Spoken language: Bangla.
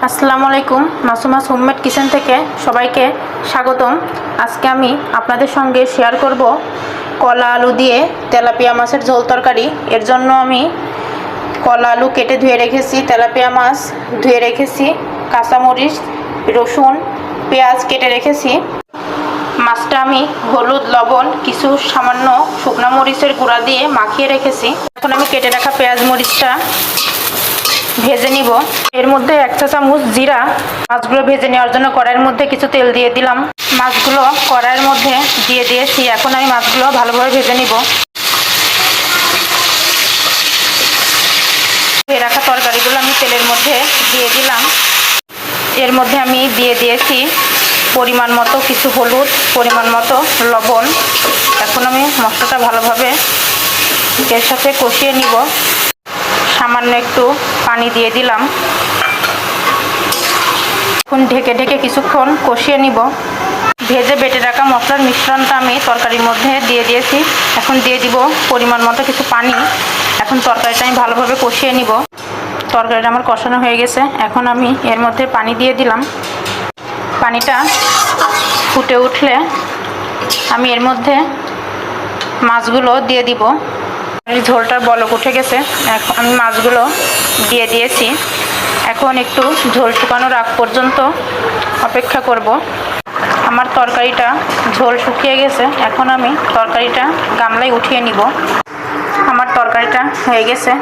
আসসালামু আলাইকুম। মাসুমাস হোমমেড কিচেন থেকে সবাইকে স্বাগতম। আজকে আমি আপনাদের সঙ্গে শেয়ার করব কলা আলু দিয়ে তেলাপিয়া মাছের ঝোল তরকারি। এর জন্য আমি কলা আলু কেটে ধুয়ে রেখেছি, তেলাপিয়া মাছ ধুয়ে রেখেছি, কাঁচামরিচ, রসুন, পেঁয়াজ কেটে রেখেছি। মাছটা আমি হলুদ, লবণ, কিছু সামান্য শুকনো মরিচের গুঁড়া দিয়ে মাখিয়ে রেখেছি। এখন আমি কেটে রাখা পেঁয়াজ মরিচটা ভেজে নিব। এর মধ্যে 1 চা চামচ জিরা। মাছগুলো ভেজে নেওয়ার জন্য কড়াইয়ের মধ্যে কিছু তেল দিয়ে দিলাম। মাছগুলো কড়াইয়ের মধ্যে দিয়ে দিয়েছি। এখন আমি মাছগুলো ভালোভাবে ভেজে নিব। ভেজে রাখা তরকারিগুলো আমি তেলের মধ্যে দিয়ে দিলাম। এর মধ্যে আমি দিয়ে দিয়েছি পরিমাণ মতো কিছু হলুদ, পরিমাণ মতো লবণ। এখন আমি মশলাটা ভালোভাবে এর সাথে কষিয়ে নিব। সামান্য একটু পানি দিয়ে দিলাম। এখন ঢেকে ঢেকে কিছুক্ষণ কষিয়ে নিব। ভেজে বেটে রাখা মশলার মিশ্রণটা আমি তরকারির মধ্যে দিয়ে দিয়েছি। এখন দিয়ে দিব পরিমাণ মতো কিছু পানি। এখন তরকারিটা আমি ভালোভাবে কষিয়ে নিব। তরকারিটা আমার কষানো হয়ে গেছে। এখন আমি এর মধ্যে পানি দিয়ে দিলাম। পানিটা ফুটে উঠলে আমি এর মধ্যে মাছগুলো দিয়ে দিব। ঝোলটার বলক উঠে গেছে। এখন আমি মাছগুলো দিয়ে দিয়েছি। এখন একটু ঝোল শুকানোর আগ পর্যন্ত অপেক্ষা করব। আমার তরকারিটা ঝোল শুকিয়ে গেছে। এখন আমি তরকারিটা গামলায় উঠিয়ে নিব। আমার তরকারিটা হয়ে গেছে।